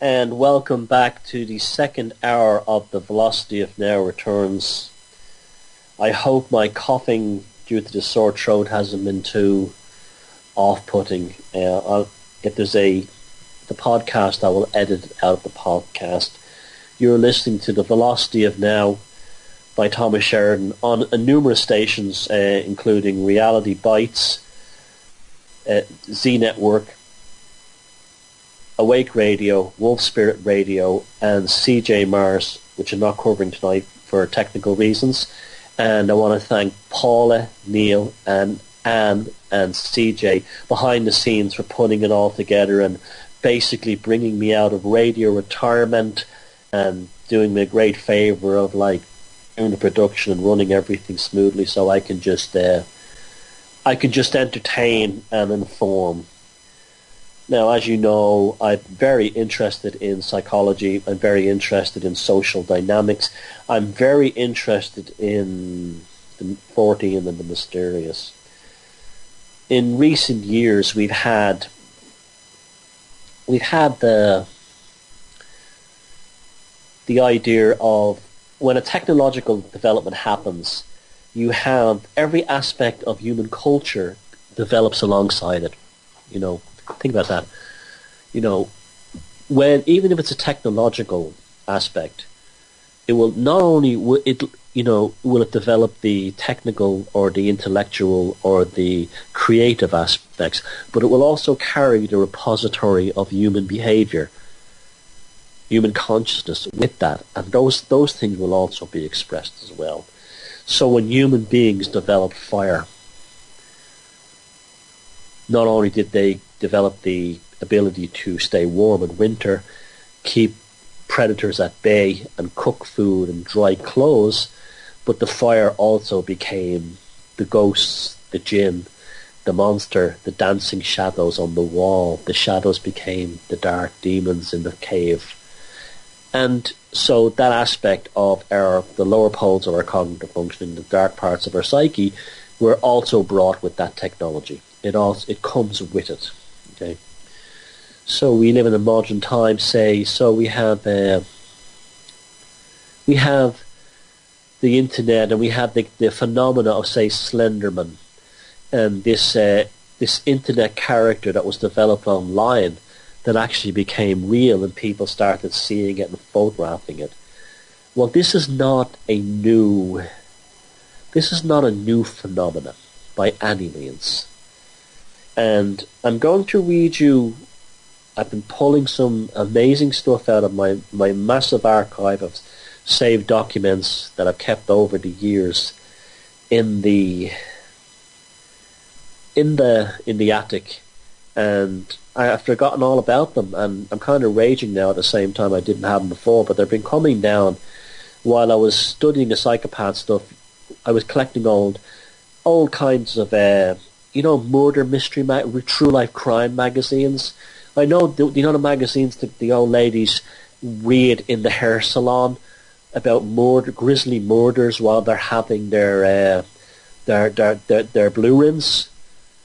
And welcome back to the second hour of the Velocity of Now returns. I hope my coughing due to the sore throat hasn't been too off-putting. If there's the podcast, I will edit it out of the podcast. You're listening to the Velocity of Now by Thomas Sheridan on numerous stations, including Reality Bites, Z Network, Awake Radio, Wolf Spirit Radio, and CJ Mars, which I'm not covering tonight for technical reasons. And I want to thank Paula, Neil, and Anne and CJ behind the scenes for putting it all together and basically bringing me out of radio retirement and doing me a great favour of doing the production and running everything smoothly so I can just entertain and inform. Now, as you know, I'm very interested in psychology. I'm very interested in social dynamics. I'm very interested in the Fortean and the mysterious. In recent years, we've had the idea of when a technological development happens, you have every aspect of human culture develops alongside it. Think about that. When even if it's a technological aspect, it will not only will it develop the technical or the intellectual or the creative aspects, but it will also carry the repository of human behavior, human consciousness with that, and those things will also be expressed as well. So when human beings developed fire, not only did they develop the ability to stay warm in winter, keep predators at bay, and cook food and dry clothes, but the fire also became the ghosts, the jinn, the monster, the dancing shadows on the wall. The shadows became the dark demons in the cave. And so that aspect of the lower poles of our cognitive functioning, the dark parts of our psyche, were also brought with that technology. It comes with it. Okay. So we live in a modern time, so we have the internet, and we have the phenomena of, say, Slenderman, and this internet character that was developed online that actually became real, and people started seeing it and photographing it. Well, this is not a new phenomenon by any means. And I'm going to read you, I've been pulling some amazing stuff out of my massive archive of saved documents that I've kept over the years in the attic, and I've forgotten all about them, and I'm kind of raging now at the same time. I didn't have them before, but they've been coming down while I was studying the psychopath stuff. I was collecting old kinds of murder mystery, true life crime magazines. I know, the magazines that the old ladies read in the hair salon about grisly murders while they're having their blue rinse.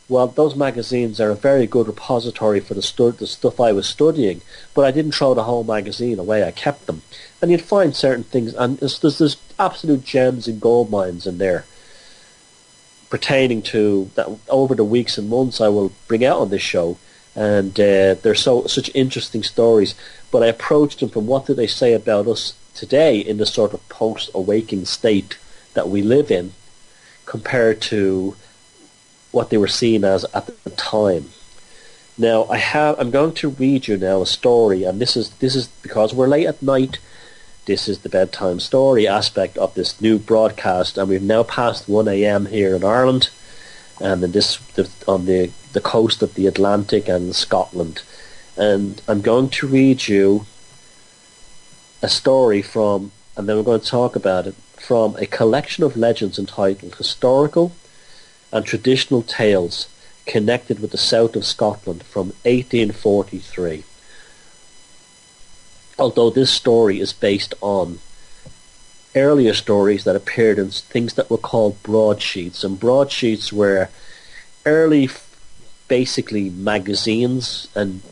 Well, those magazines are a very good repository for the stuff I was studying, but I didn't throw the whole magazine away. I kept them, and you'd find certain things, and there's absolute gems and gold mines in there, pertaining to that over the weeks and months I will bring out on this show, and they're such interesting stories. But I approached them from what do they say about us today in the sort of post-awakening state that we live in, compared to what they were seen as at the time. Now I'm going to read you now a story, and this is because we're late at night. This is the bedtime story aspect of this new broadcast, and we've now passed 1 a.m. here in Ireland, and on the coast of the Atlantic and Scotland. And I'm going to read you a story from, and then we're going to talk about it, from a collection of legends entitled Historical and Traditional Tales Connected with the South of Scotland from 1843. Although this story is based on earlier stories that appeared in things that were called broadsheets, and broadsheets were early basically magazines and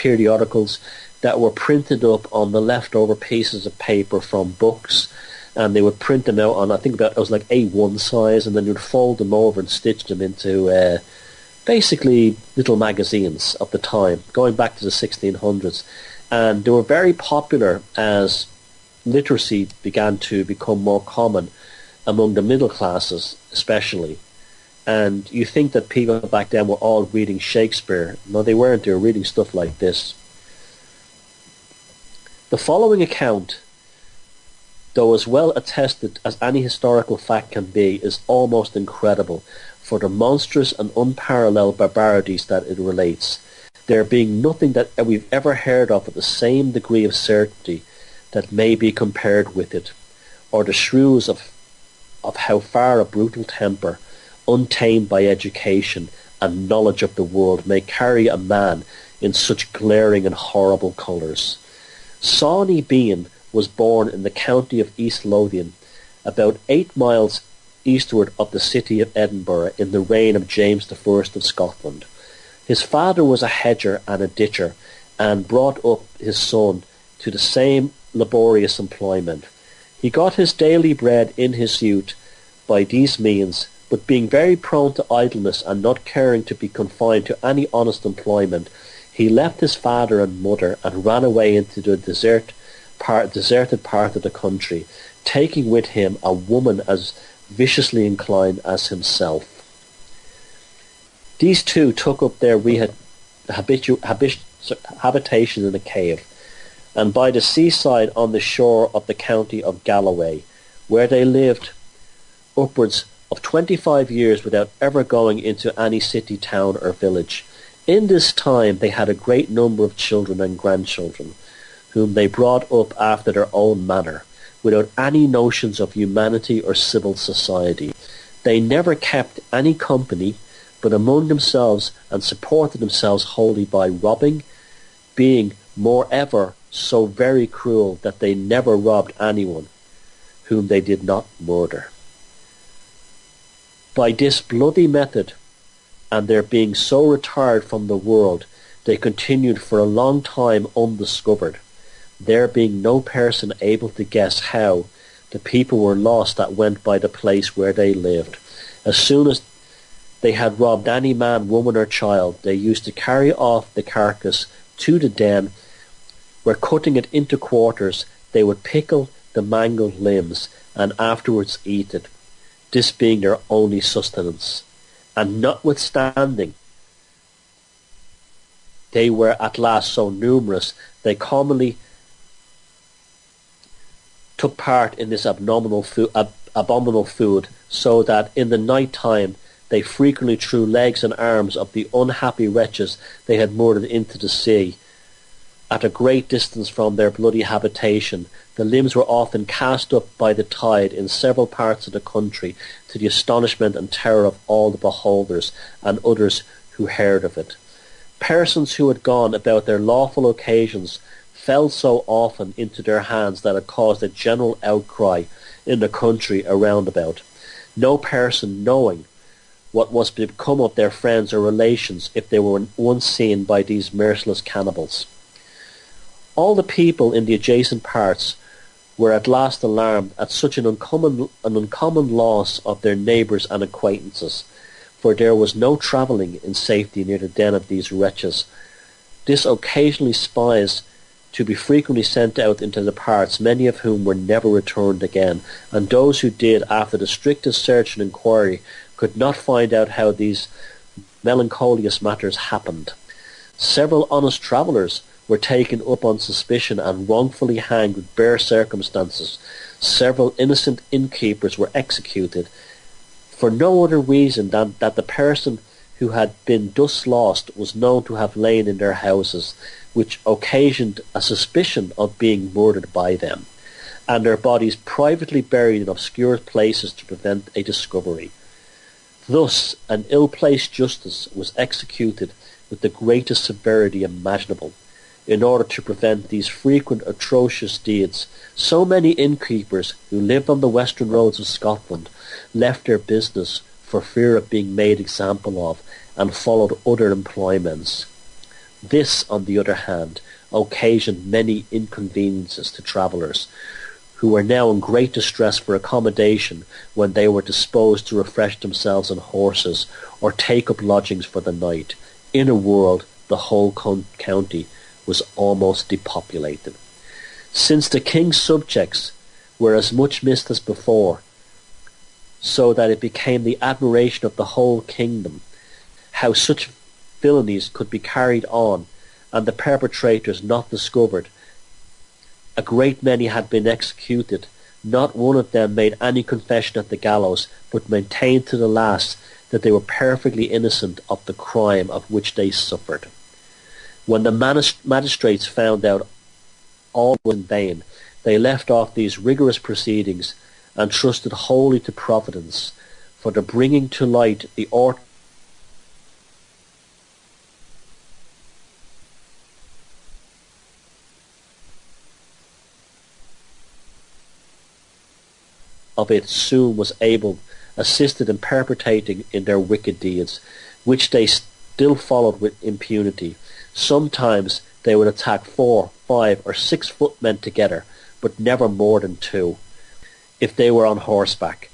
periodicals that were printed up on the leftover pieces of paper from books, and they would print them out on, I think it was like A1 size, and then you'd fold them over and stitch them into basically little magazines of the time, going back to the 1600s. And they were very popular as literacy began to become more common among the middle classes especially. And you think that people back then were all reading Shakespeare. No, they weren't. They were reading stuff like this. The following account, though as well attested as any historical fact can be, is almost incredible for the monstrous and unparalleled barbarities that it relates, there being nothing that we've ever heard of with the same degree of certainty that may be compared with it, or the shrews of how far a brutal temper, untamed by education and knowledge of the world, may carry a man in such glaring and horrible colours. Sawney Bean was born in the county of East Lothian, about 8 miles eastward of the city of Edinburgh, in the reign of James I of Scotland. His father was a hedger and a ditcher, and brought up his son to the same laborious employment. He got his daily bread in his youth by these means, but being very prone to idleness and not caring to be confined to any honest employment, he left his father and mother and ran away into the deserted part of the country, taking with him a woman as viciously inclined as himself. These two took up their habitation in a cave, and by the seaside on the shore of the county of Galloway, where they lived upwards of 25 years without ever going into any city, town or village. In this time they had a great number of children and grandchildren, whom they brought up after their own manner, without any notions of humanity or civil society. They never kept any company but among themselves, and supported themselves wholly by robbing, being moreover so very cruel that they never robbed anyone whom they did not murder. By this bloody method, and their being so retired from the world, they continued for a long time undiscovered, there being no person able to guess how the people were lost that went by the place where they lived. As soon as they had robbed any man, woman or child, they used to carry off the carcass to the den, where, cutting it into quarters, they would pickle the mangled limbs and afterwards eat it, this being their only sustenance. And notwithstanding they were at last so numerous, they commonly took part in this abominable food, so that in the night time they frequently threw legs and arms of the unhappy wretches they had murdered into the sea. At a great distance from their bloody habitation, the limbs were often cast up by the tide in several parts of the country, to the astonishment and terror of all the beholders and others who heard of it. Persons who had gone about their lawful occasions fell so often into their hands that it caused a general outcry in the country around about, no person knowing what was become of their friends or relations if they were once seen by these merciless cannibals. All the people in the adjacent parts were at last alarmed at such an uncommon loss of their neighbours and acquaintances, for there was no travelling in safety near the den of these wretches. This occasionally spies to be frequently sent out into the parts, many of whom were never returned again, and those who did, after the strictest search and inquiry, could not find out how these melancholious matters happened. Several honest travellers were taken up on suspicion and wrongfully hanged with bare circumstances. Several innocent innkeepers were executed, for no other reason than that the person who had been thus lost was known to have lain in their houses, which occasioned a suspicion of being murdered by them, and their bodies privately buried in obscure places to prevent a discovery. Thus an ill-placed justice was executed with the greatest severity imaginable, in order to prevent these frequent atrocious deeds. So many innkeepers who lived on the western roads of Scotland left their business for fear of being made example of, and followed other employments. This, on the other hand, occasioned many inconveniences to travellers, who were now in great distress for accommodation when they were disposed to refresh themselves on horses or take up lodgings for the night. In a word, the whole county was almost depopulated. Since the king's subjects were as much missed as before, so that it became the admiration of the whole kingdom how such villainies could be carried on, and the perpetrators not discovered. A great many had been executed. Not one of them made any confession at the gallows, but maintained to the last that they were perfectly innocent of the crime of which they suffered. When the magistrates found out all was in vain, they left off these rigorous proceedings and trusted wholly to Providence for the bringing to light the of it soon was able, assisted in perpetrating in their wicked deeds, which they still followed with impunity. Sometimes they would attack 4, 5, or 6 footmen together, but never more than 2. If they were on horseback,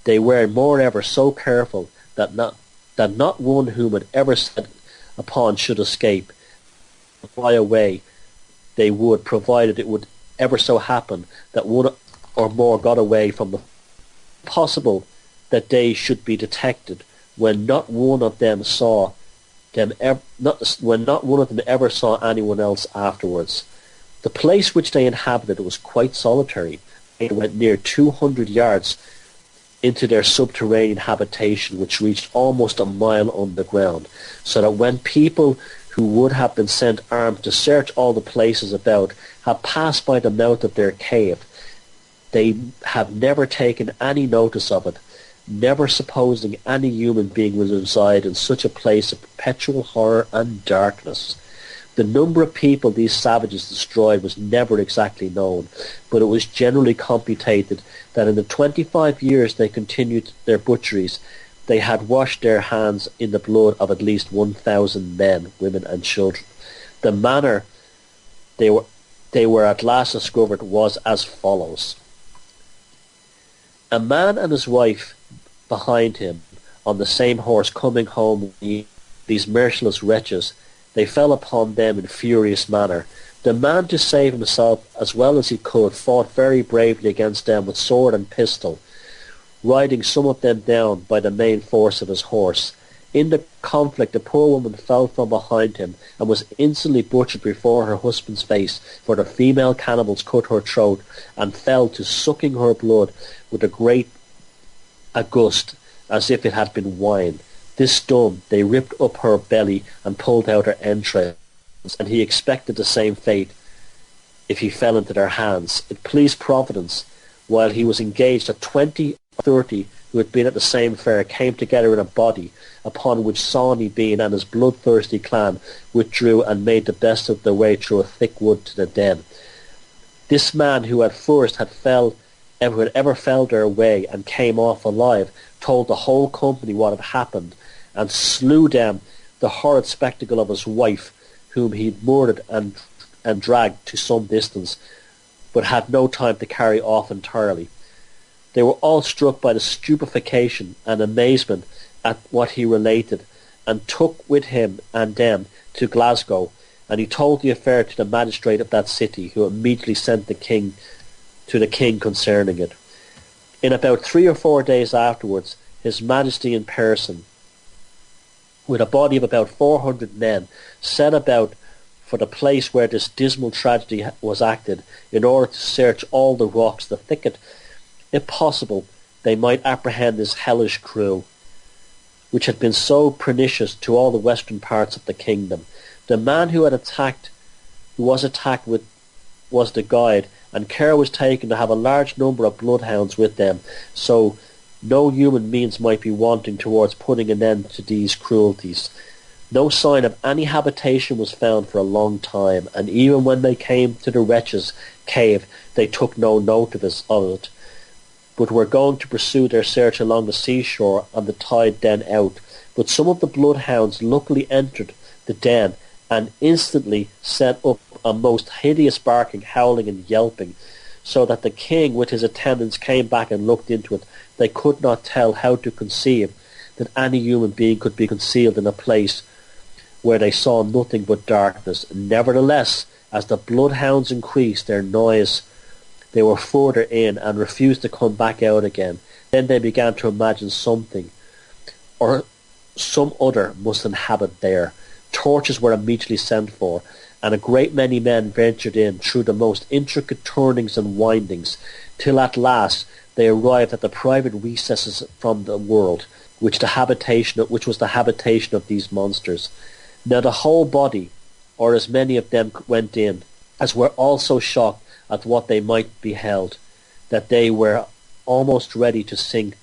they were moreover so careful that not one whom it ever set upon should escape. Fly away they would, provided it would ever so happen that one or more got away from the possible that they should be detected when not one of them saw them when not one of them ever saw anyone else afterwards. The place which they inhabited was quite solitary. They went near 200 yards into their subterranean habitation, which reached almost a mile underground, so that when people who would have been sent armed to search all the places about had passed by the mouth of their cave, they have never taken any notice of it, never supposing any human being would reside in such a place of perpetual horror and darkness. The number of people these savages destroyed was never exactly known, but it was generally computed that in the 25 years they continued their butcheries, they had washed their hands in the blood of at least 1,000 men, women and children. The manner they were at last discovered was as follows. A man and his wife behind him on the same horse coming home, these merciless wretches, they fell upon them in furious manner. The man, to save himself as well as he could, fought very bravely against them with sword and pistol, riding some of them down by the main force of his horse. In the conflict the poor woman fell from behind him and was instantly butchered before her husband's face, for the female cannibals cut her throat and fell to sucking her blood with a gust as if it had been wine. This done, they ripped up her belly and pulled out her entrails, and he expected the same fate if he fell into their hands. It pleased Providence, while he was engaged, that 20 or 30 who had been at the same fair came together in a body, upon which Sawney Bean and his bloodthirsty clan withdrew and made the best of their way through a thick wood to the den. This man, who at first had ever fell their way and came off alive, told the whole company what had happened, and slew them the horrid spectacle of his wife, whom he had murdered and dragged to some distance, but had no time to carry off entirely. They were all struck by the stupefaction and amazement at what he related, and took with him and them to Glasgow, and he told the affair to the magistrate of that city, who immediately sent to the king concerning it. In about 3 or 4 days afterwards, His Majesty in person, with a body of about 400 men, set about for the place where this dismal tragedy was acted, in order to search all the rocks, the thicket, if possible, they might apprehend this hellish crew, which had been so pernicious to all the western parts of the kingdom. The man who was attacked was the guide, and care was taken to have a large number of bloodhounds with them, so no human means might be wanting towards putting an end to these cruelties. No sign of any habitation was found for a long time, and even when they came to the wretches' cave, they took no notice of it, but were going to pursue their search along the seashore, and the tide then out. But some of the bloodhounds luckily entered the den, and instantly set up a most hideous barking, howling and yelping, so that the king with his attendants came back and looked into it. They could not tell how to conceive that any human being could be concealed in a place where they saw nothing but darkness. Nevertheless, as the bloodhounds increased their noise, they were further in and refused to come back out again. Then they began to imagine something or some other must inhabit there. Torches were immediately sent for, and a great many men ventured in through the most intricate turnings and windings, till at last they arrived at the private recesses from the world, which was the habitation of these monsters. Now the whole body, or as many of them went in, as were also shocked at what they might beheld, that they were almost ready to sink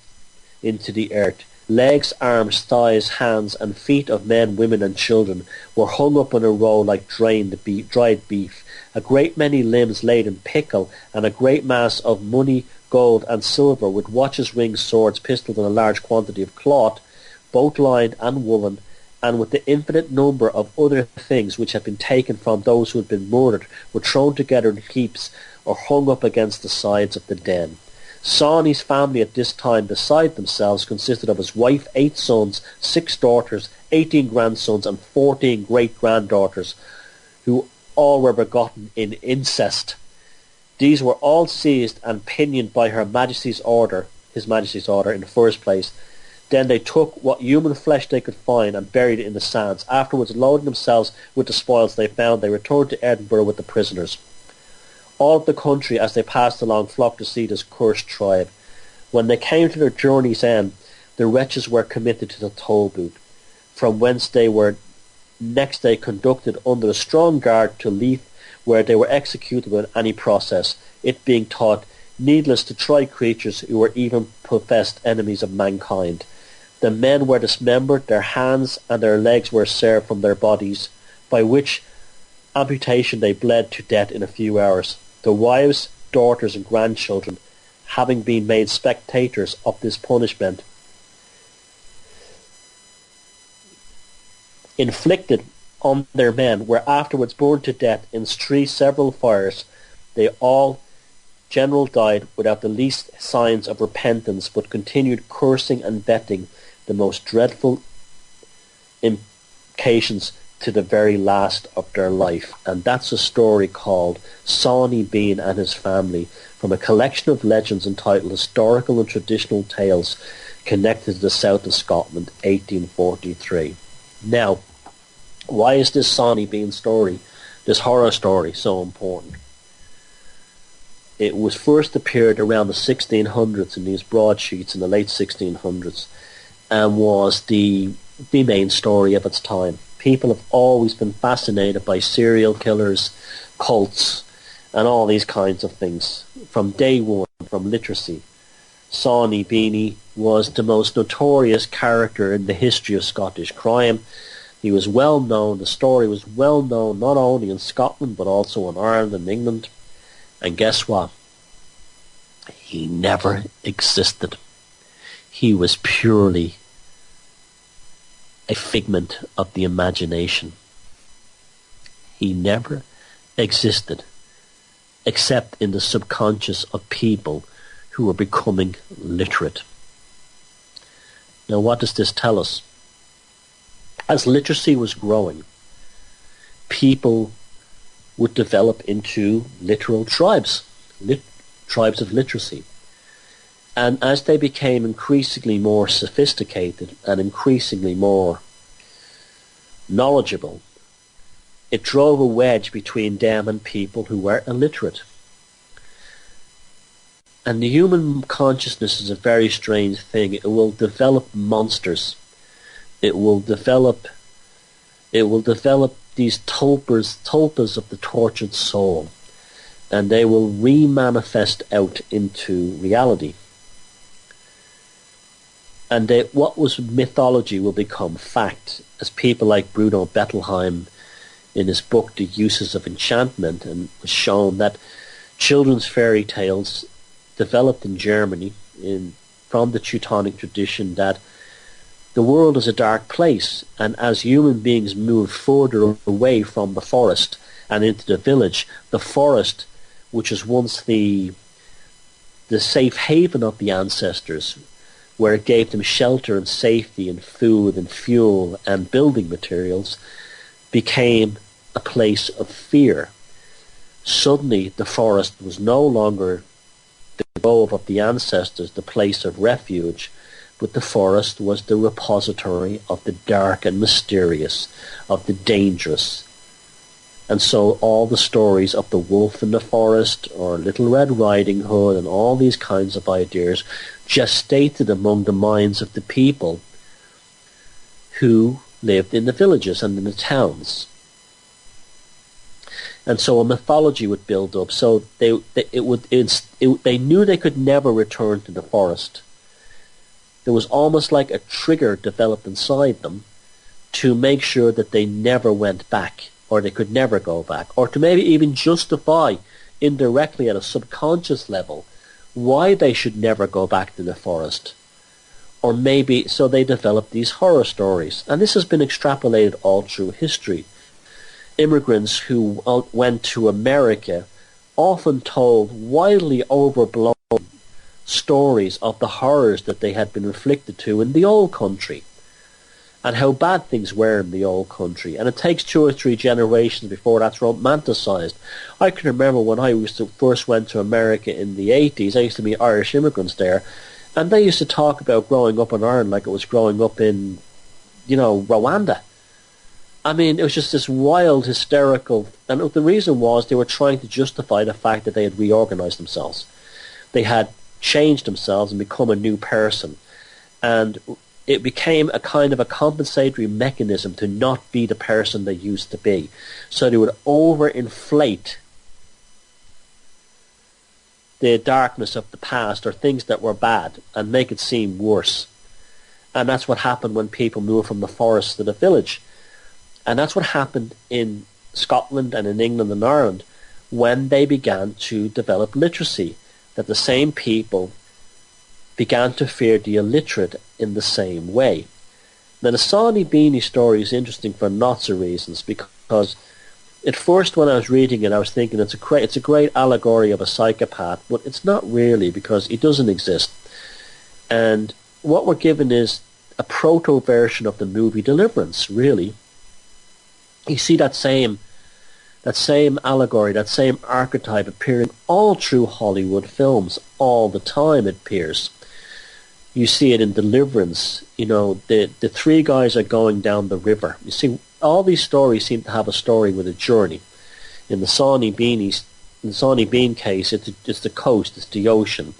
into the earth. Legs, arms, thighs, hands, and feet of men, women, and children were hung up in a row like dried beef. A great many limbs laid in pickle, and a great mass of money, gold, and silver, with watches, rings, swords, pistols, and a large quantity of cloth, both lined and woolen, and with the infinite number of other things which had been taken from those who had been murdered, were thrown together in heaps, or hung up against the sides of the den. Sawney's family at this time, beside themselves, consisted of his wife, 8 sons, 6 daughters, 18 grandsons, and 14 great-granddaughters, who all were begotten in incest. These were all seized and pinioned by His Majesty's order in the first place. Then they took what human flesh they could find and buried it in the sands. Afterwards, loading themselves with the spoils they found, they returned to Edinburgh with the prisoners. All of the country, as they passed along, flocked to see this cursed tribe. When they came to their journey's end, the wretches were committed to the Tolbooth, from whence they were next day conducted under a strong guard to Leith, where they were executable in any process, it being thought needless to try creatures who were even professed enemies of mankind. The men were dismembered, their hands and their legs were severed from their bodies, by which amputation they bled to death in a few hours. The wives, daughters, and grandchildren, having been made spectators of this punishment, inflicted on their men, were afterwards burned to death in 3 several fires. They all general died without the least signs of repentance, but continued cursing and betting the most dreadful imprecations to the very last of their life. And that's a story called Sawney Bean and His Family, from a collection of legends entitled Historical and Traditional Tales Connected to the South of Scotland, 1843. Now, why is this Sawney Bean story, this horror story, so important? It was first appeared around the 1600s in these broadsheets in the late 1600s, and was the main story of its time. People have always been fascinated by serial killers, cults, and all these kinds of things from day one, from literacy. Sawney Bean was the most notorious character in the history of Scottish crime. He was well known, the story was well known not only in Scotland but also in Ireland and England. And guess what? He never existed. He was purely a figment of the imagination. He never existed except in the subconscious of people who were becoming literate. Now, what does this tell us? As literacy was growing, people would develop into literal tribes, tribes of literacy. And as they became increasingly more sophisticated and increasingly more knowledgeable, it drove a wedge between them and people who were illiterate. And the human consciousness is a very strange thing. It will develop monsters. It will develop these tulpas of the tortured soul, and they will re-manifest out into reality. And what was mythology will become fact, as people like Bruno Bettelheim in his book The Uses of Enchantment, and was shown that children's fairy tales developed in Germany from the Teutonic tradition, that the world is a dark place, and as human beings move further away from the forest and into the village, the forest, which was once the safe haven of the ancestors, where it gave them shelter and safety and food and fuel and building materials, became a place of fear. Suddenly the forest was no longer the grove of the ancestors, the place of refuge, but the forest was the repository of the dark and mysterious, of the dangerous. And so all the stories of the wolf in the forest, or Little Red Riding Hood, and all these kinds of ideas gestated among the minds of the people who lived in the villages and in the towns. And so a mythology would build up. So they knew they could never return to the forest. There was almost like a trigger developed inside them to make sure that they never went back, or they could never go back, or to maybe even justify indirectly at a subconscious level why they should never go back to the forest. Or maybe so they developed these horror stories. And this has been extrapolated all through history. Immigrants who went to America often told wildly overblown stories of the horrors that they had been inflicted to in the old country, and how bad things were in the old country. And it takes 2 or 3 generations before that's romanticized. I can remember when I first went to America in the 80s, I used to meet Irish immigrants there, and they used to talk about growing up in Ireland like it was growing up in, Rwanda. I mean, it was just this wild, hysterical, and the reason was they were trying to justify the fact that they had reorganized themselves. They had changed themselves and become a new person. And it became a kind of a compensatory mechanism to not be the person they used to be. So they would overinflate the darkness of the past or things that were bad and make it seem worse. And that's what happened when people moved from the forest to the village. And that's what happened in Scotland and in England and Ireland when they began to develop literacy, that the same people began to fear the illiterate in the same way. Now the Sawney Bean story is interesting for lots of reasons, because at first when I was reading it I was thinking it's a great allegory of a psychopath, but it's not really, because he doesn't exist. And what we're given is a proto-version of the movie Deliverance, really. You see that same allegory, that same archetype appearing all through Hollywood films all the time, it appears. You see it in Deliverance, the 3 guys are going down the river. You see, all these stories seem to have a story with a journey. In the Sawney Bean case, it's the coast, it's the ocean.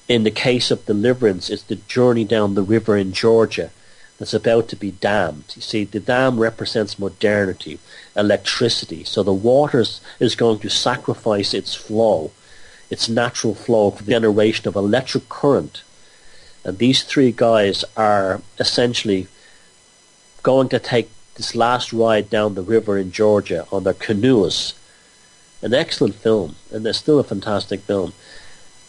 In the case of Deliverance, it's the journey down the river in Georgia that's about to be dammed. You see, the dam represents modernity, electricity. So the water is going to sacrifice its flow, its natural flow, for the generation of electric current. And these 3 guys are essentially going to take this last ride down the river in Georgia on their canoes. An excellent film, and it's still a fantastic film.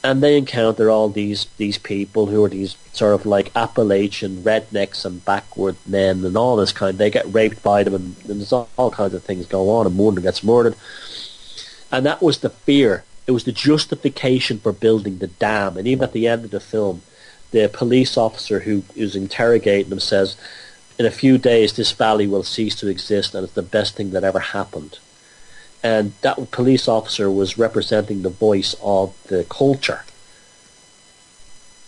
And they encounter all these people who are these sort of like Appalachian rednecks and backward men and all this kind. They get raped by them, and there's all kinds of things go on, and one gets murdered. And that was the fear. It was the justification for building the dam. And even at the end of the film, the police officer who is interrogating them says, in a few days this valley will cease to exist, and it's the best thing that ever happened. And that police officer was representing the voice of the culture.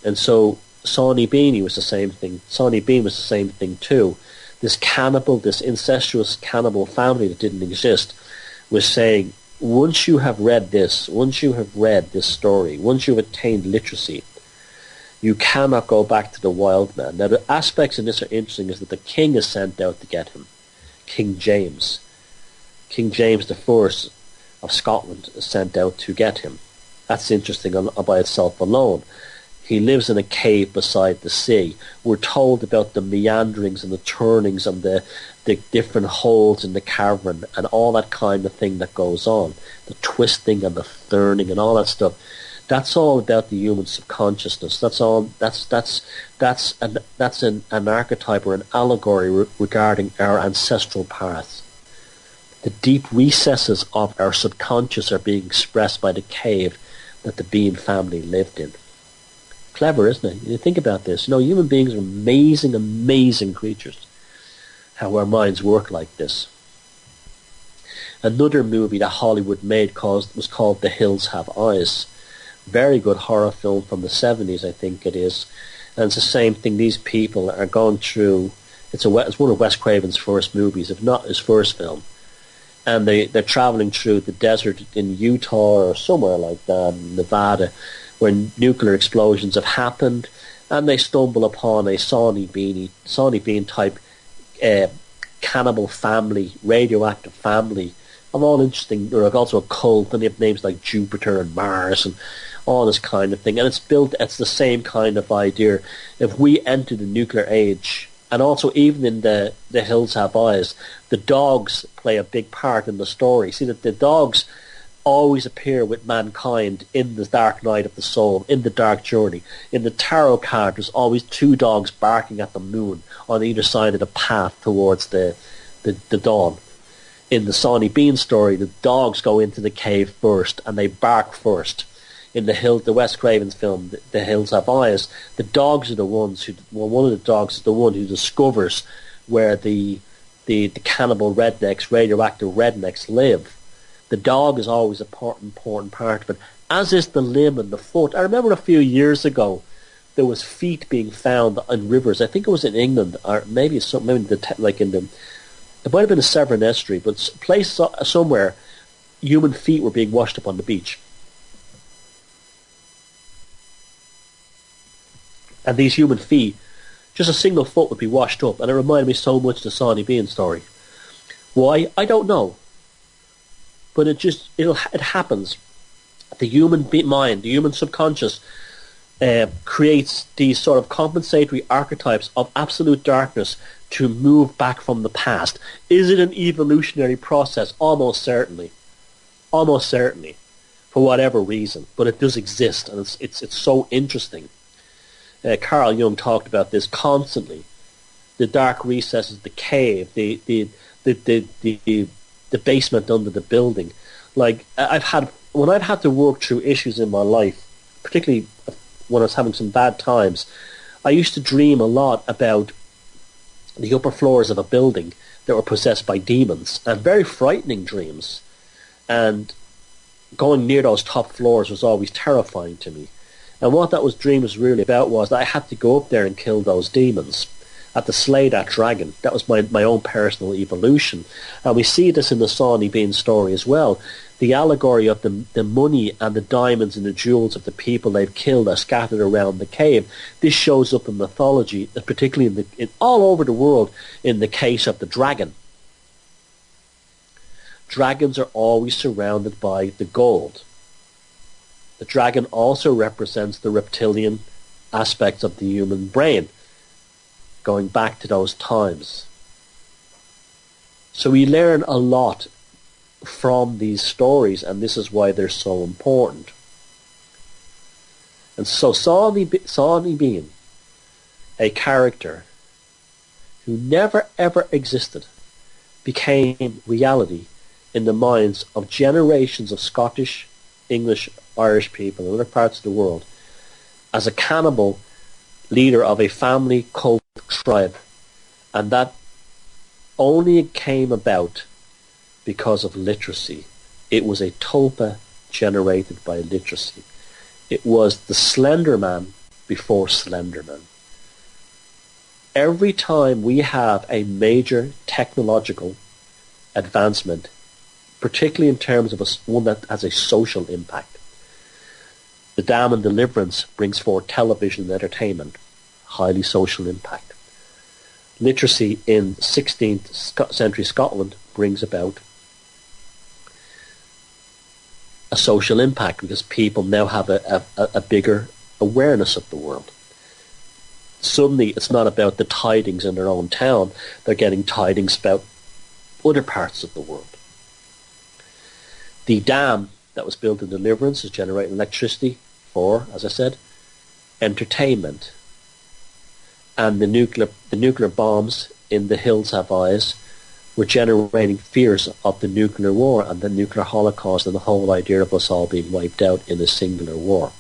And so Sawney Bean was the same thing. Sawney Bean was the same thing too. This cannibal, this incestuous cannibal family that didn't exist, was saying, once you have read this story, once you've attained literacy, you cannot go back to the wild man. Now the aspects in this are interesting, is that the king is sent out to get him. King James I of Scotland is sent out to get him. That's interesting by itself alone. He lives in a cave beside the sea. We're told about the meanderings and the turnings and the different holes in the cavern and all that kind of thing that goes on. The twisting and the turning and all that stuff. That's all about the human subconsciousness. That's all. That's an archetype or an allegory regarding our ancestral path. The deep recesses of our subconscious are being expressed by the cave that the Bean family lived in. Clever, isn't it? You think about this. You know, human beings are amazing, amazing creatures. How our minds work like this. Another movie that Hollywood made was called The Hills Have Eyes. Very good horror film from the 70s, I think it is. And it's the same thing. These people are going through... It's one of Wes Craven's first movies, if not his first film. And they're travelling through the desert in Utah or somewhere like that, in Nevada, where nuclear explosions have happened, and they stumble upon a Sawney Bean type cannibal family, radioactive family, of all interesting. They're also a cult, and they have names like Jupiter and Mars and all this kind of thing. And it's the same kind of idea. If we enter the nuclear age, and also even in the Hills Have Eyes, the dogs play a big part in the story. See that the dogs always appear with mankind in the dark night of the soul, in the dark journey. In the tarot card, there's always two dogs barking at the moon on either side of the path towards the dawn. In the Sawney Bean story, the dogs go into the cave first and they bark first. In the Wes Craven's film, The Hills Have Eyes, the dogs are the ones one of the dogs is the one who discovers where the cannibal rednecks, radioactive rednecks live. The dog is always an important part of it, as is the limb and the foot. I remember a few years ago, there was feet being found in rivers. I think it was in England, or maybe it might have been a Severn estuary, but a place somewhere, human feet were being washed up on the beach. And these human feet, just a single foot would be washed up, and it reminded me so much of the Sawney Bean story. Why? I don't know. But it happens. The human mind, the human subconscious, creates these sort of compensatory archetypes of absolute darkness to move back from the past. Is it an evolutionary process? Almost certainly. Almost certainly. For whatever reason. But it does exist, and it's so interesting. Carl Jung talked about this constantly. The dark recesses, the cave, the basement under the building. Like when I've had to work through issues in my life, particularly when I was having some bad times, I used to dream a lot about the upper floors of a building that were possessed by demons, and very frightening dreams. And going near those top floors was always terrifying to me. And what that dream was really about was that I had to go up there and kill those demons. I had to slay that dragon. That was my own personal evolution. And we see this in the Sawney Bean story as well. The allegory of the money and the diamonds and the jewels of the people they've killed are scattered around the cave. This shows up in mythology, particularly all over the world, in the case of the dragon. Dragons are always surrounded by the gold. The dragon also represents the reptilian aspects of the human brain, going back to those times. So we learn a lot from these stories, and this is why they're so important. And so Sawney Bean, a character who never ever existed, became reality in the minds of generations of Scottish, English, Irish people in other parts of the world as a cannibal leader of a family cult tribe, and that only came about because of literacy. It was a tulpa generated by literacy. It was the Slender Man before Slenderman. Every time we have a major technological advancement, particularly in terms of one that has a social impact, the Dam and Deliverance brings forth television and entertainment, highly social impact. Literacy in 16th century Scotland brings about a social impact because people now have a bigger awareness of the world. Suddenly it's not about the tidings in their own town, they're getting tidings about other parts of the world. The dam that was built in Deliverance is generating electricity for, as I said, entertainment. And the nuclear bombs in The Hills Have Eyes were generating fears of the nuclear war and the nuclear holocaust and the whole idea of us all being wiped out in a singular war.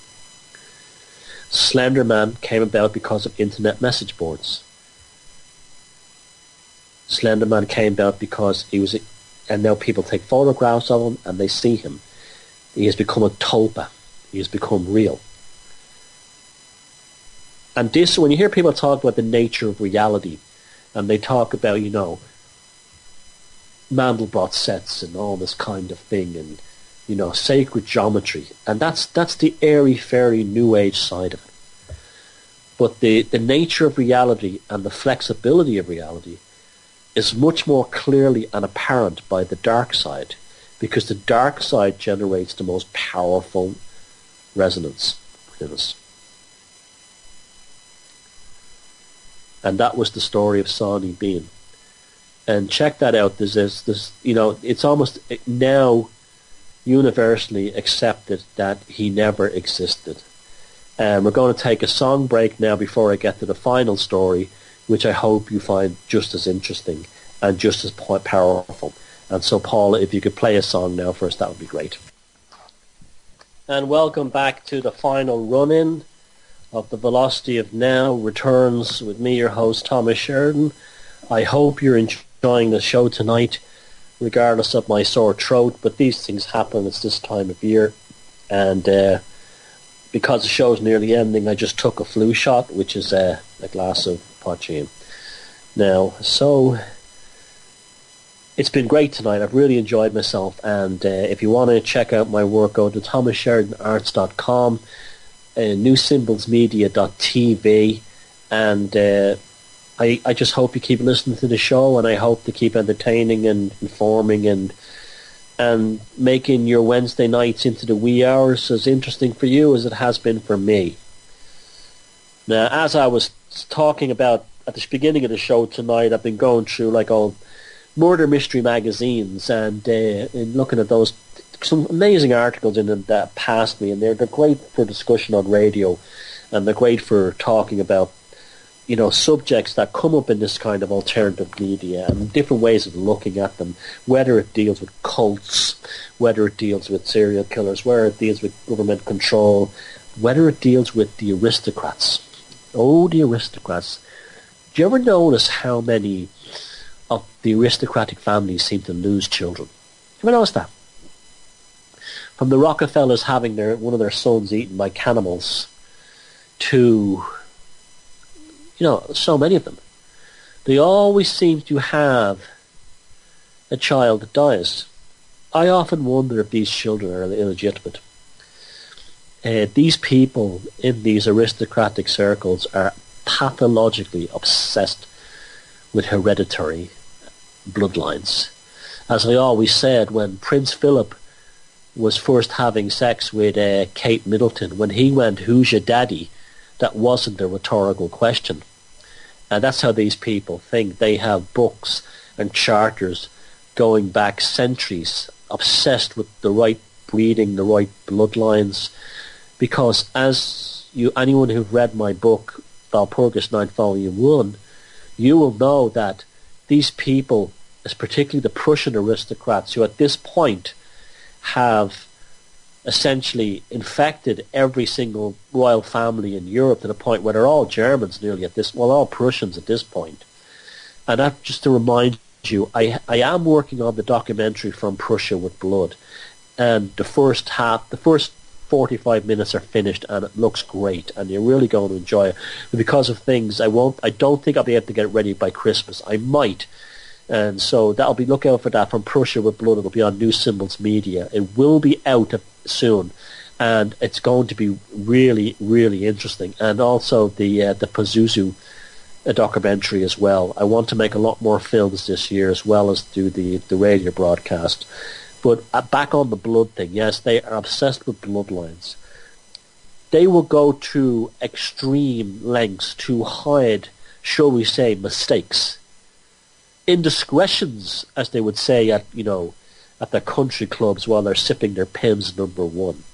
Slender Man came about because of internet message boards. Slender Man came about because and now people take photographs of him and they see him. He has become a tulpa. He has become real. And this, when you hear people talk about the nature of reality, and they talk about, Mandelbrot sets and all this kind of thing, and, sacred geometry, and that's the airy-fairy New Age side of it. But the nature of reality and the flexibility of reality is much more clearly and apparent by the dark side, because the dark side generates the most powerful resonance within us. And that was the story of Sawney Bean. And check that out. There's this, it's almost now universally accepted that he never existed. And we're going to take a song break now before I get to the final story, which I hope you find just as interesting and just as powerful. And so, Paula, if you could play a song now for us, that would be great. And welcome back to the final run-in of The Velocity of Now returns with me, your host, Thomas Sheridan. I hope you're enjoying the show tonight, regardless of my sore throat, but these things happen. It's this time of year. And because the show's nearly ending, I just took a flu shot, which is a glass of poitín. Now, so it's been great tonight. I've really enjoyed myself. And if you want to check out my work, go to thomassheridanarts.com. newsymbolsmedia.tv, and I just hope you keep listening to the show, and I hope to keep entertaining and informing and making your Wednesday nights into the wee hours as interesting for you as it has been for me. Now, as I was talking about at the beginning of the show tonight, I've been going through like old murder mystery magazines and looking at those. Some amazing articles in them that passed me, and they're great for discussion on radio, and they're great for talking about, subjects that come up in this kind of alternative media and different ways of looking at them, whether it deals with cults, whether it deals with serial killers, whether it deals with government control, whether it deals with the aristocrats. Oh, the aristocrats. Do you ever notice how many of the aristocratic families seem to lose children? You ever notice that? From the Rockefellers having one of their sons eaten by cannibals to, so many of them. They always seem to have a child that dies. I often wonder if these children are illegitimate. These people in these aristocratic circles are pathologically obsessed with hereditary bloodlines. As I always said, when Prince Philip was first having sex with Kate Middleton, when he went, "Who's your daddy?" that wasn't a rhetorical question. And that's how these people think. They have books and charters going back centuries, obsessed with the right breeding, the right bloodlines. Because anyone who've read my book, Walpurgis Night Volume 1, you will know that these people, particularly the Prussian aristocrats, who at this point have essentially infected every single royal family in Europe to the point where they're all Germans nearly all Prussians at this point. And that, just to remind you, I am working on the documentary From Prussia with Blood, and the first 45 minutes are finished, and it looks great, and you're really going to enjoy it. But because of things, I don't think I'll be able to get it ready by Christmas. I might. And so look out for that, From Prussia with Blood. It'll be on New Symbols Media. It will be out soon, and it's going to be really, really interesting. And also the Pazuzu documentary as well. I want to make a lot more films this year, as well as do the radio broadcast. But back on the blood thing, yes, they are obsessed with bloodlines. They will go to extreme lengths to hide, shall we say, mistakes, indiscretions, as they would say at their country clubs while they're sipping their Pimm's number one.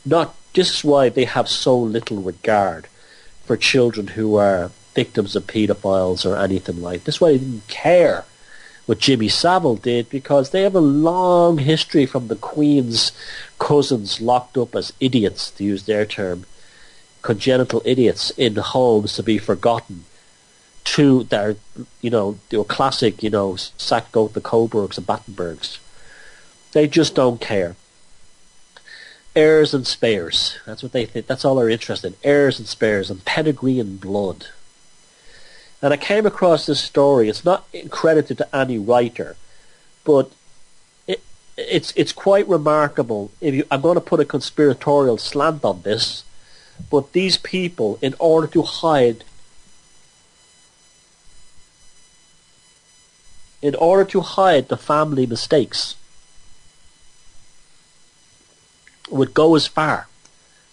Not This is why they have so little regard for children who are victims of paedophiles or anything like this. This is why they didn't care what Jimmy Savile did, because they have a long history from the Queen's cousins locked up as idiots, to use their term, congenital idiots in homes to be forgotten, to their, your classic, Sackgoat, the Coburgs and Battenbergs. They just don't care. Heirs and spares. That's what they think. That's all they're interested in. Heirs and spares and pedigree and blood. And I came across this story. It's not credited to any writer, but it's quite remarkable. I'm going to put a conspiratorial slant on this, but these people, in order to hide the family mistakes, would go as far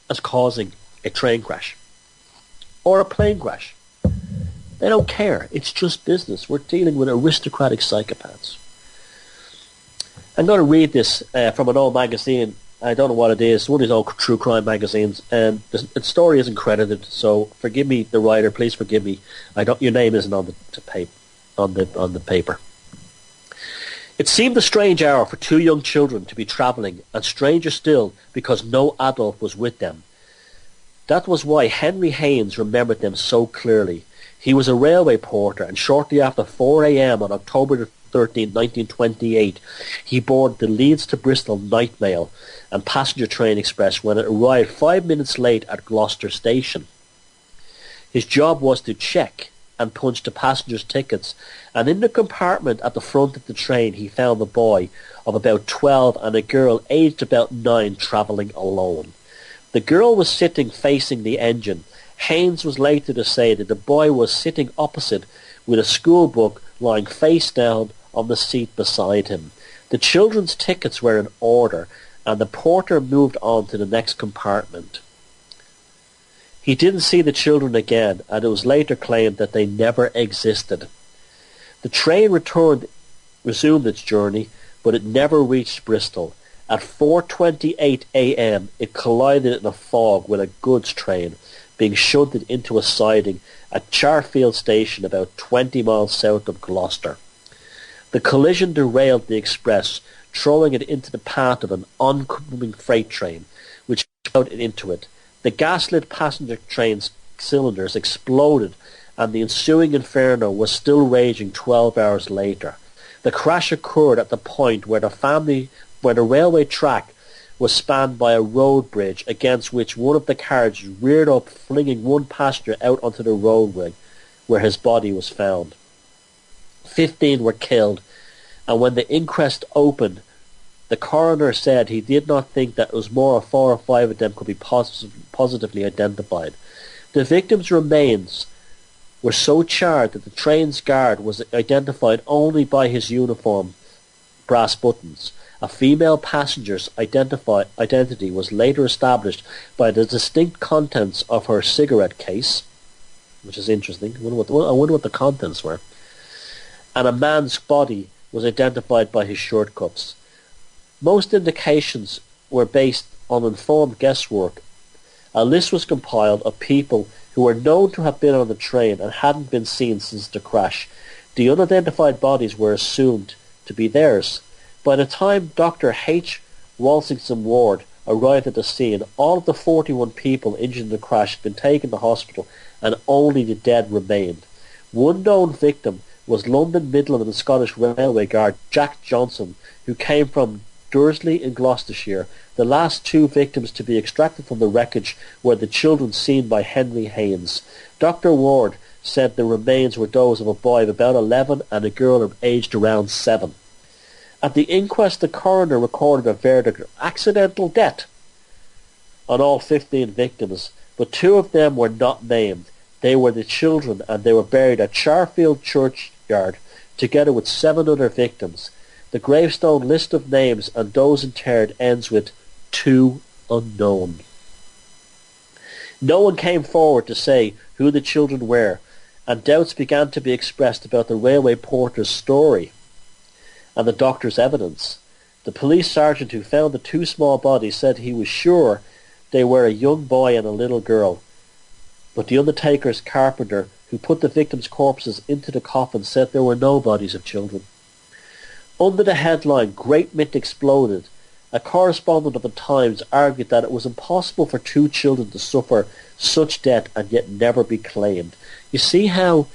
as causing a train crash or a plane crash. They don't care. It's just business. We're dealing with aristocratic psychopaths. I'm going to read this from an old magazine. I don't know what it is. One of these old true crime magazines, and the story isn't credited. So forgive me, the writer. Please forgive me. Your name isn't on the paper. It seemed a strange hour for two young children to be travelling, and stranger still because no adult was with them. That was why Henry Haynes remembered them so clearly. He was a railway porter, and shortly after 4 a.m. on October 13, 1928, he boarded the Leeds to Bristol night mail and passenger train express when it arrived 5 minutes late at Gloucester Station. His job was to check and punch the passengers' tickets, and in the compartment at the front of the train he found a boy of about 12 and a girl aged about 9 travelling alone. The girl was sitting facing the engine. Haynes was later to say that the boy was sitting opposite with a school book lying face down on the seat beside him. The children's tickets were in order, and the porter moved on to the next compartment. He didn't see the children again, and it was later claimed that they never existed. The train resumed its journey, but it never reached Bristol. At 4:28 a.m. it collided in a fog with a goods train, being shunted into a siding at Charfield station about 20 miles south of Gloucester. The collision derailed the express, throwing it into the path of an oncoming freight train, which plowed into it. The gaslit passenger train's cylinders exploded, and the ensuing inferno was still raging 12 hours later. The crash occurred at the point where the railway track was spanned by a road bridge, against which one of the carriages reared up, flinging one passenger out onto the roadway, where his body was found. 15 were killed, and when the inquest opened, the coroner said he did not think that it was more than 4 or 5 of them could be positively identified. The victims' remains were so charred that the train's guard was identified only by his uniform brass buttons. A female passenger's identity was later established by the distinct contents of her cigarette case, which is interesting. I wonder what the contents were. And a man's body was identified by his shirt cuffs. Most indications were based on informed guesswork. A list was compiled of people who were known to have been on the train and hadn't been seen since the crash. The unidentified bodies were assumed to be theirs. By the time Dr. H. Walsingham Ward arrived at the scene, all of the 41 people injured in the crash had been taken to hospital, and only the dead remained. One known victim was London Midland and Scottish Railway guard Jack Johnson, who came from Dursley in Gloucestershire. The last 2 victims to be extracted from the wreckage were the children seen by Henry Haynes. Dr. Ward said the remains were those of a boy of about 11 and a girl aged around 7. At the inquest, the coroner recorded a verdict of accidental death on all 15 victims, but 2 of them were not named. They were the children, and they were buried at Charfield churchyard together with 7 other victims. The gravestone list of names and those interred ends with 2 unknown. No one came forward to say who the children were, and doubts began to be expressed about the railway porter's story and the doctor's evidence. The police sergeant who found the 2 small bodies said he was sure they were a young boy and a little girl. But the undertaker's carpenter, who put the victims' corpses into the coffin, said there were no bodies of children. Under the headline, Great Myth Exploded, a correspondent of the Times argued that it was impossible for 2 children to suffer such death and yet never be claimed. You see how,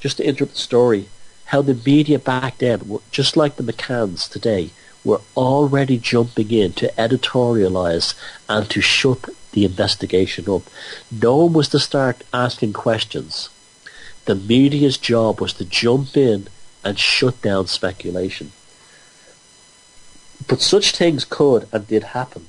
just to interrupt the story, how the media back then, just like the McCanns today, were already jumping in to editorialise and to shut the investigation up. No one was to start asking questions. The media's job was to jump in and shut down speculation. But such things could and did happen.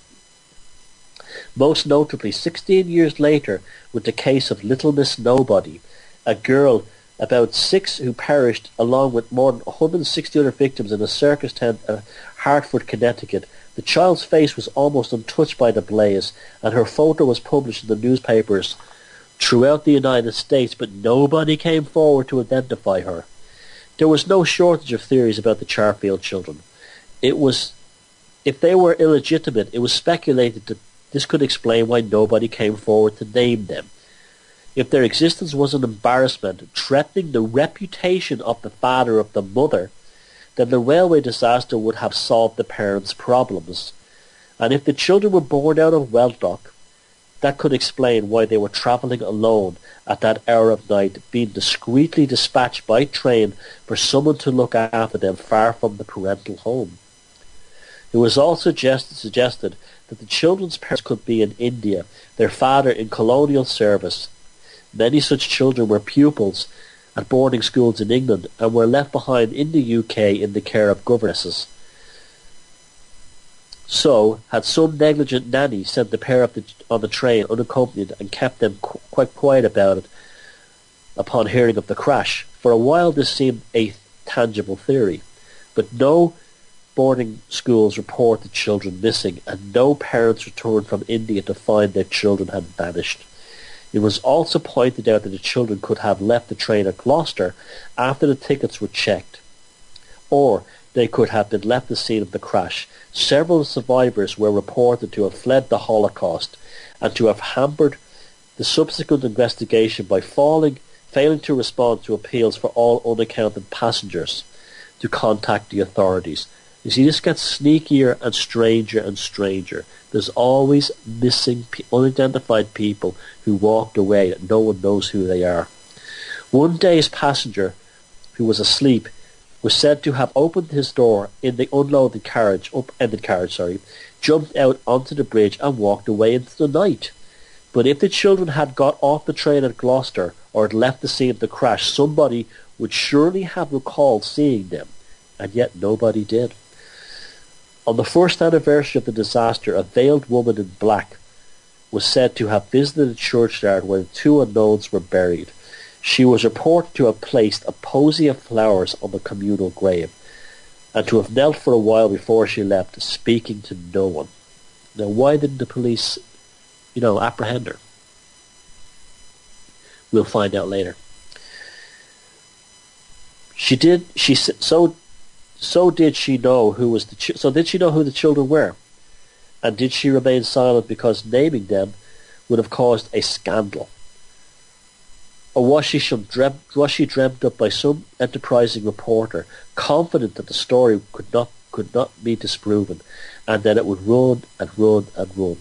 Most notably, 16 years later, with the case of Little Miss Nobody, a girl about 6 who perished along with more than 160 other victims in a circus tent at Hartford, Connecticut. The child's face was almost untouched by the blaze, and her photo was published in the newspapers throughout the United States, but nobody came forward to identify her. There was no shortage of theories about the Charfield children. If they were illegitimate, it was speculated that this could explain why nobody came forward to name them. If their existence was an embarrassment, threatening the reputation of the father of the mother, then the railway disaster would have solved the parents' problems. And if the children were born out of wedlock, that could explain why they were travelling alone at that hour of night, being discreetly dispatched by train for someone to look after them far from the parental home. It was also suggested that the children's parents could be in India, their father in colonial service. Many such children were pupils at boarding schools in England and were left behind in the UK in the care of governesses. So, had some negligent nanny sent the pair on the train unaccompanied and kept them quite quiet about it upon hearing of the crash. For a while this seemed a tangible theory, but no boarding schools reported children missing, and no parents returned from India to find their children had vanished. It was also pointed out that the children could have left the train at Gloucester after the tickets were checked, or they could have been left the scene of the crash. Several survivors were reported to have fled the Holocaust and to have hampered the subsequent investigation by failing to respond to appeals for all unaccounted passengers to contact the authorities. You see, this gets sneakier and stranger and stranger. There's always missing, unidentified people who walked away that no one knows who they are. One day's passenger, who was asleep, was said to have opened his door in the upended carriage, jumped out onto the bridge and walked away into the night. But if the children had got off the train at Gloucester or had left the scene of the crash, somebody would surely have recalled seeing them, and yet nobody did. On the first anniversary of the disaster, a veiled woman in black was said to have visited a churchyard where the 2 unknowns were buried. She was reported to have placed a posy of flowers on the communal grave, and to have knelt for a while before she left, speaking to no one. Now, why didn't the police, apprehend her? We'll find out later. So did she know who the children were? And did she remain silent because naming them would have caused a scandal? Or was she dreamt up by some enterprising reporter, confident that the story could not be disproven, and that it would run and run and run?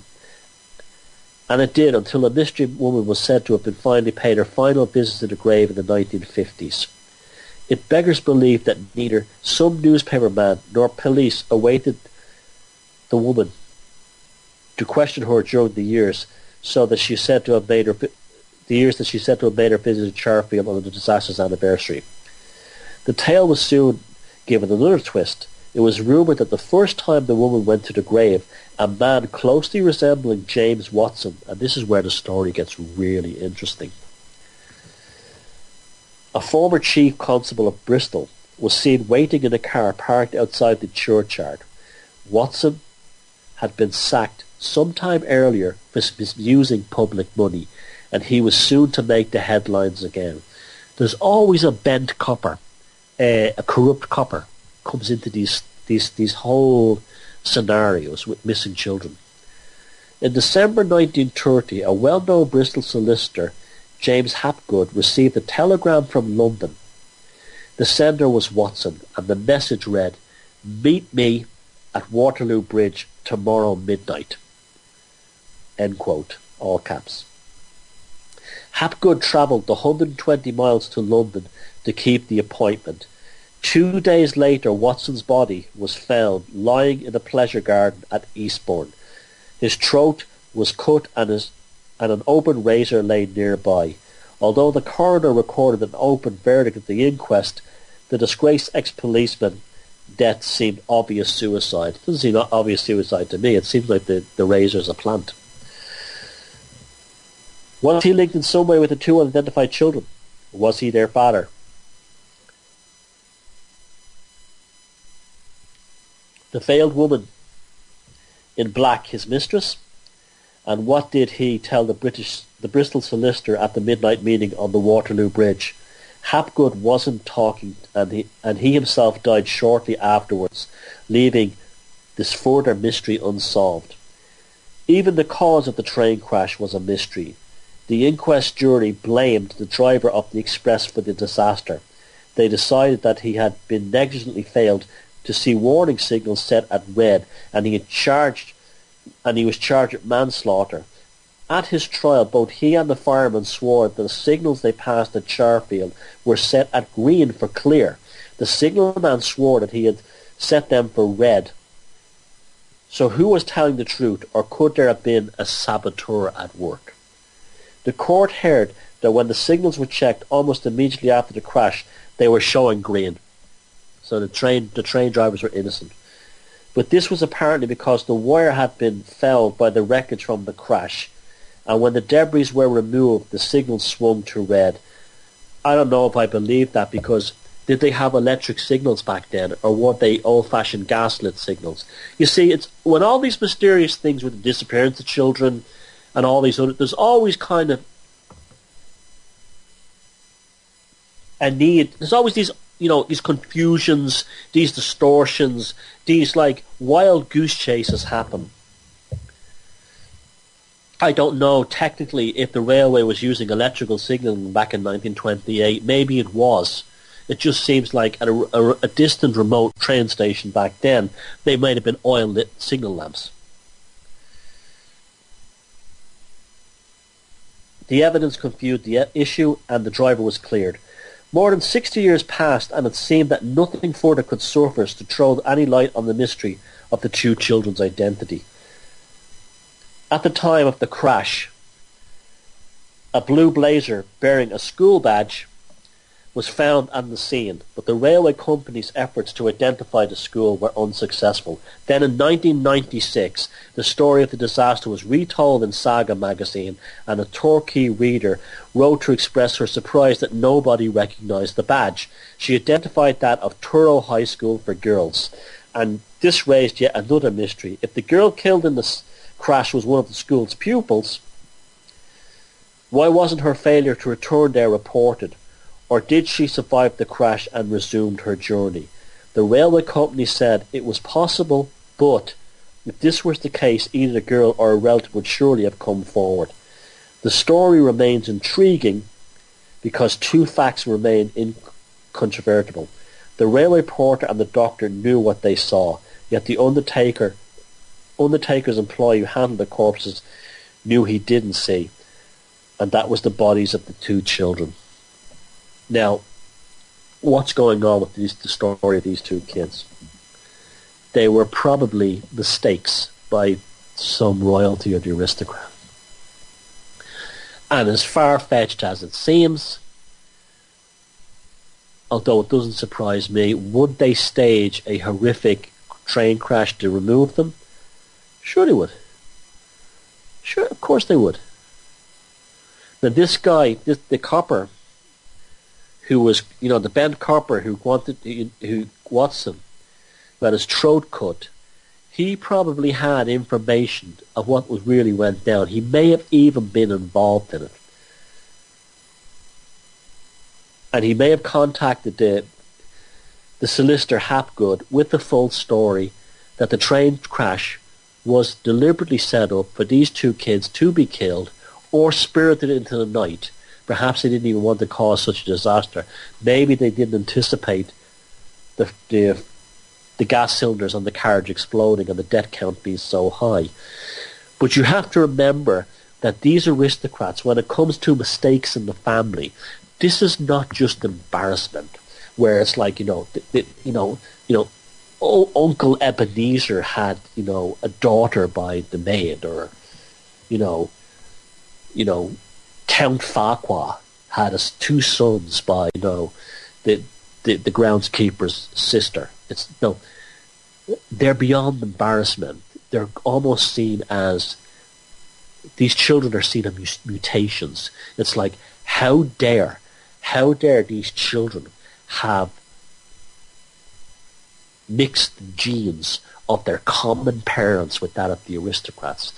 And it did, until a mystery woman was said to have been finally paid her final visit to the grave in the 1950s. It beggars belief that neither some newspaper man nor police awaited the woman to question her during the years that she said to have made her visit to Charfield on the disaster's anniversary. The tale was soon given another twist. It was rumoured that the first time the woman went to the grave, a man closely resembling James Watson, and this is where the story gets really interesting, a former chief constable of Bristol, was seen waiting in a car parked outside the churchyard. Watson had been sacked some time earlier for misusing public money, and he was soon to make the headlines again. There's always a bent copper, a corrupt copper, comes into these whole scenarios with missing children. In December 1930, a well-known Bristol solicitor, James Hapgood, received a telegram from London. The sender was Watson, and the message read, "Meet me at Waterloo Bridge tomorrow midnight." End quote. All caps. Hapgood travelled the 120 miles to London to keep the appointment. 2 days later, Watson's body was found lying in a pleasure garden at Eastbourne. His throat was cut and an open razor lay nearby. Although the coroner recorded an open verdict at the inquest, the disgraced ex-policeman's death seemed obvious suicide. It doesn't seem obvious suicide to me. It seems like the razor's a plant. Was he linked in some way with the two unidentified children? Was he their father? The veiled woman in black, his mistress? And what did he tell the Bristol solicitor at the midnight meeting on the Waterloo Bridge? Hapgood wasn't talking, and he himself died shortly afterwards, leaving this further mystery unsolved. Even the cause of the train crash was a mystery. The inquest jury blamed the driver of the express for the disaster. They decided that he had been negligently failed to see warning signals set at red, and he was charged with manslaughter. At his trial, both he and the fireman swore that the signals they passed at Charfield were set at green for clear. The signalman swore that he had set them for red. So who was telling the truth, or could there have been a saboteur at work? The court heard that when the signals were checked almost immediately after the crash, they were showing green. So the train drivers were innocent. But this was apparently because the wire had been felled by the wreckage from the crash, and when the debris were removed, the signals swung to red. I don't know if I believe that, because did they have electric signals back then, or were they old-fashioned gaslit signals? You see, it's when all these mysterious things with the disappearance of children and all these other, there's always kind of a need. There's always these, these confusions, these distortions, these like wild goose chases happen. I don't know technically if the railway was using electrical signaling back in 1928. Maybe it was. It just seems like at a distant remote train station back then, they might have been oil-lit signal lamps. The evidence confused the issue, and the driver was cleared. More than 60 years passed, and it seemed that nothing further could surface to throw any light on the mystery of the two children's identity. At the time of the crash, a blue blazer bearing a school badge was found on the scene, but the railway company's efforts to identify the school were unsuccessful. Then in 1996, the story of the disaster was retold in Saga magazine, and a Torquay reader wrote to express her surprise that nobody recognised the badge. She identified that of Truro High School for girls, and this raised yet another mystery. If the girl killed in the crash was one of the school's pupils, why wasn't her failure to return there reported? Or did she survive the crash and resumed her journey? The railway company said it was possible, but if this was the case, either the girl or a relative would surely have come forward. The story remains intriguing because two facts remain incontrovertible. The railway porter and the doctor knew what they saw, yet the undertaker's employee who handled the corpses knew he didn't see, and that was the bodies of the two children. Now, what's going on with the story of these two kids? They were probably mistakes by some royalty or the aristocrat. And as far-fetched as it seems, although it doesn't surprise me, would they stage a horrific train crash to remove them? Sure they would. Sure, of course they would. Now this guy, the copper, who was, the bent copper who Watson, who had his throat cut, he probably had information of what was really went down. He may have even been involved in it. And he may have contacted the solicitor Hapgood with the full story that the train crash was deliberately set up for these two kids to be killed or spirited into the night. Perhaps they didn't even want to cause such a disaster. Maybe they didn't anticipate the gas cylinders on the carriage exploding and the death count being so high. But you have to remember that these aristocrats, when it comes to mistakes in the family, this is not just embarrassment, where it's like, oh, Uncle Ebenezer had, a daughter by the maid, or, Count Farquhar had two sons by, the groundskeeper's sister. They're beyond embarrassment. They're almost seen as, these children are seen as mutations. It's like, how dare these children have mixed genes of their common parents with that of the aristocrats,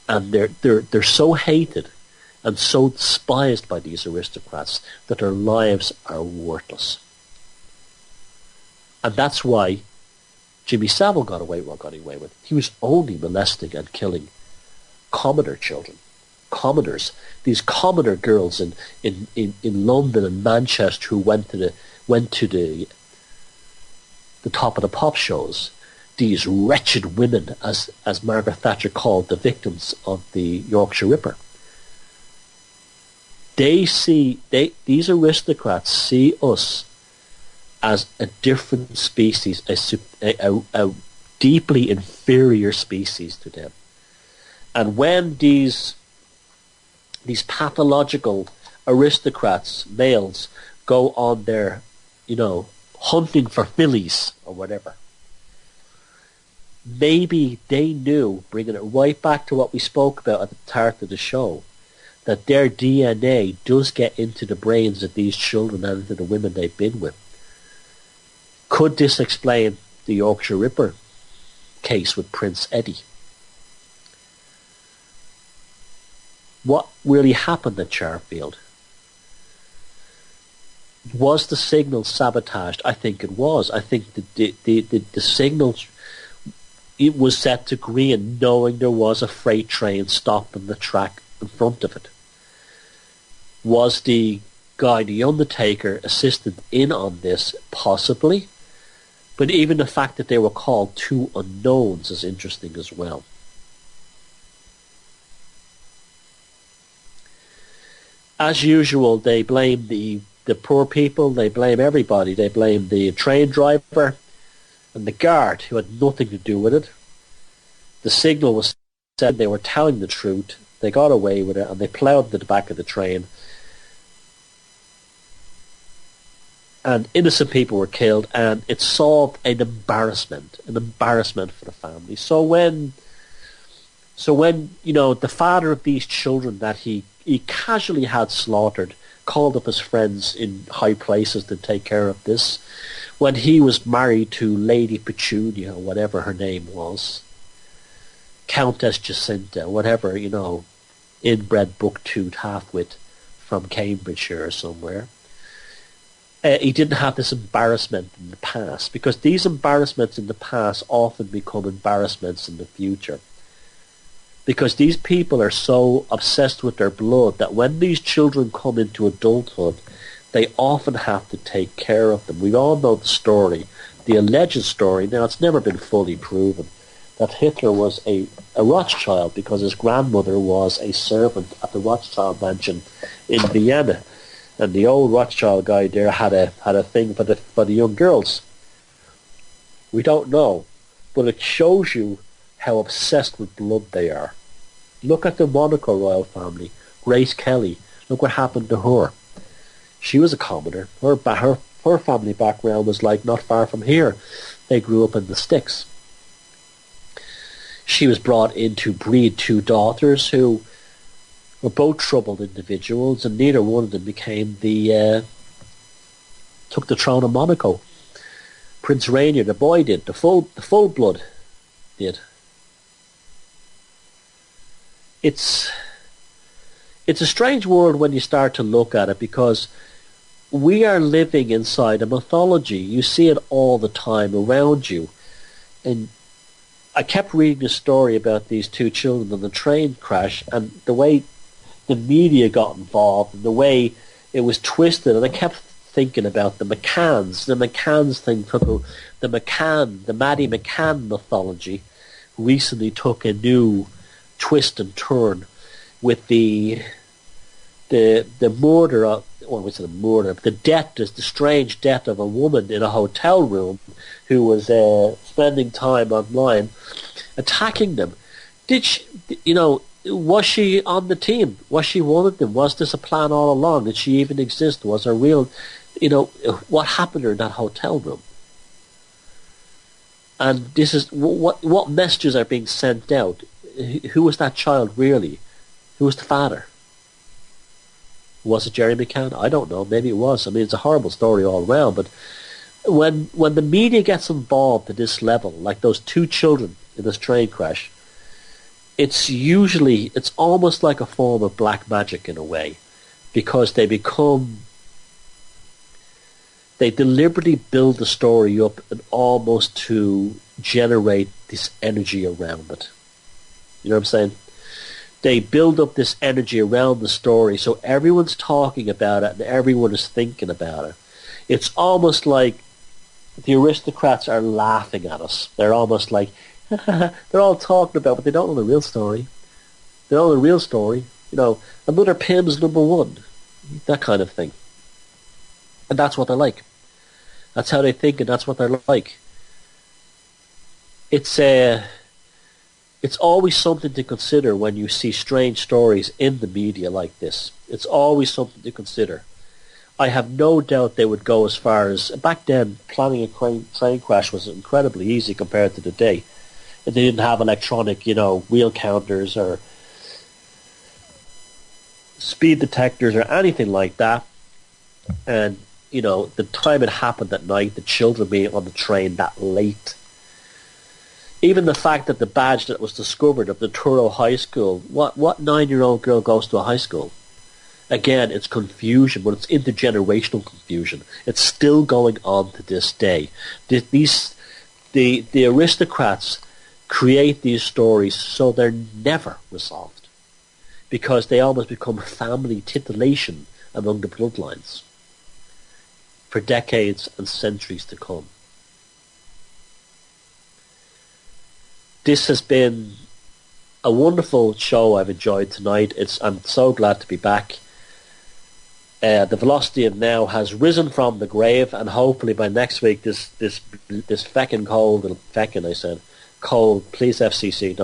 and they're so hated and so despised by these aristocrats that their lives are worthless. And that's why Jimmy Savile got away with what got away with. He was only molesting and killing commoner children, commoners, these commoner girls in London and Manchester who went to the top of the pop shows. These wretched women, as Margaret Thatcher called the victims of the Yorkshire Ripper. These aristocrats see us as a different species, a deeply inferior species to them. And when these pathological aristocrats, males, go on their, hunting for fillies or whatever, maybe they knew, bringing it right back to what we spoke about at the start of the show, that their DNA does get into the brains of these children and into the women they've been with. Could this explain the Yorkshire Ripper case with Prince Eddie? What really happened at Charfield? Was the signal sabotaged? I think it was. I think the signal, it was set to green, knowing there was a freight train stopped on the track in front of it. Was the guy, the Undertaker, assisted in on this? Possibly. But even the fact that they were called two unknowns is interesting as well. As usual, they blame the poor people, they blame everybody. They blame the train driver and the guard, who had nothing to do with it. The signal was said they were telling the truth. They got away with it, and they ploughed to the back of the train. And innocent people were killed, and it solved an embarrassment for the family. So when the father of these children that he casually had slaughtered called up his friends in high places to take care of this, when he was married to Lady Petunia, or whatever her name was, Countess Jacinta, whatever, inbred buck-toothed half-wit from Cambridgeshire or somewhere, he didn't have this embarrassment in the past, because these embarrassments in the past often become embarrassments in the future. Because these people are so obsessed with their blood that when these children come into adulthood, they often have to take care of them. We all know the story, the alleged story, now it's never been fully proven, that Hitler was a Rothschild because his grandmother was a servant at the Rothschild mansion in Vienna. And the old Rothschild guy there had a thing for the young girls. We don't know, but it shows you how obsessed with blood they are. Look at the Monaco royal family. Grace Kelly. Look what happened to her. She was a commoner. Her family background was like not far from here. They grew up in the sticks. She was brought in to breed two daughters who were both troubled individuals, and neither one of them took the throne of Monaco. Prince Rainier, the boy, did. The full blood did. It's a strange world when you start to look at it, because we are living inside a mythology. You see it all the time around you. And I kept reading the story about these two children on the train crash, and the way the media got involved, and the way it was twisted, and I kept thinking about the McCanns. The McCanns thing the Maddie McCann mythology recently took a new twist and turn with the murder of, well, what's the murder? The strange death of a woman in a hotel room who was spending time online attacking them. Did she, was she on the team? Was she one of them? Was this a plan all along? Did she even exist? Was there real, what happened to her in that hotel room? And this is, what messages are being sent out? Who was that child really? Who was the father? Was it Jerry McCann? I don't know. Maybe it was. I mean, it's a horrible story all around. But when the media gets involved at this level, like those two children in this train crash, it's almost like a form of black magic in a way, because they deliberately build the story up and almost to generate this energy around it. You know what I'm saying? They build up this energy around the story, so everyone's talking about it and everyone is thinking about it. It's almost like the aristocrats are laughing at us. They're almost like, they're all talking about it, but they don't know the real story. They don't know the real story. Another Pim's number one. That kind of thing. And that's what they're like. That's how they think, and that's what they're like. It's always something to consider when you see strange stories in the media like this. It's always something to consider. I have no doubt they would go as far as... Back then, planning a train crash was incredibly easy compared to today. They didn't have electronic, wheel counters or speed detectors or anything like that. And, the time it happened at night, the children being on the train that late... Even the fact that the badge that was discovered of the Truro High School, what 9-year-old girl goes to a high school? Again, it's confusion, but it's intergenerational confusion. It's still going on to this day. The aristocrats create these stories so they're never resolved, because they almost become family titillation among the bloodlines for decades and centuries to come. This has been a wonderful show I've enjoyed tonight. I'm so glad to be back. The velocity of now has risen from the grave, and hopefully by next week this feckin' cold, please FCC,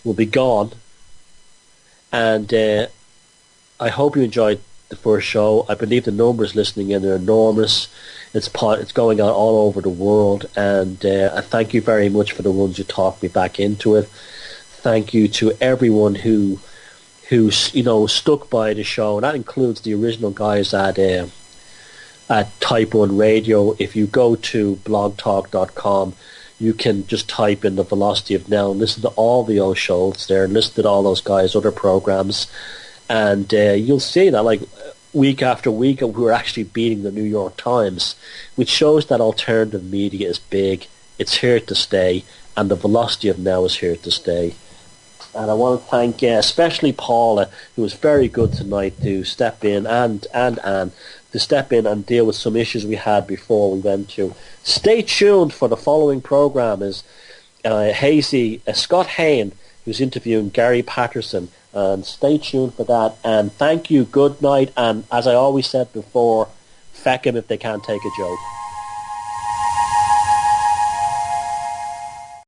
will be gone. And I hope you enjoyed the first show. I believe the numbers listening in are enormous. It's going on all over the world, and I thank you very much for the ones who talked me back into it. Thank you to everyone who stuck by the show, and that includes the original guys at Type 1 Radio. If you go to blogtalk.com, you can just type in the velocity of now and listen to all the old shows there, listen to all those guys' other programs, and you'll see that week after week we're actually beating the New York Times, which shows that alternative media is big, it's here to stay, and the velocity of now is here to stay. And I want to thank especially Paula, who was very good tonight to step in, and Anne, to step in and deal with some issues we had before we went to. Stay tuned for the following program is Scott Hain, who's interviewing Gary Patterson, and stay tuned for that. And thank you, good night, and as I always said before, feck 'em if they can't take a joke.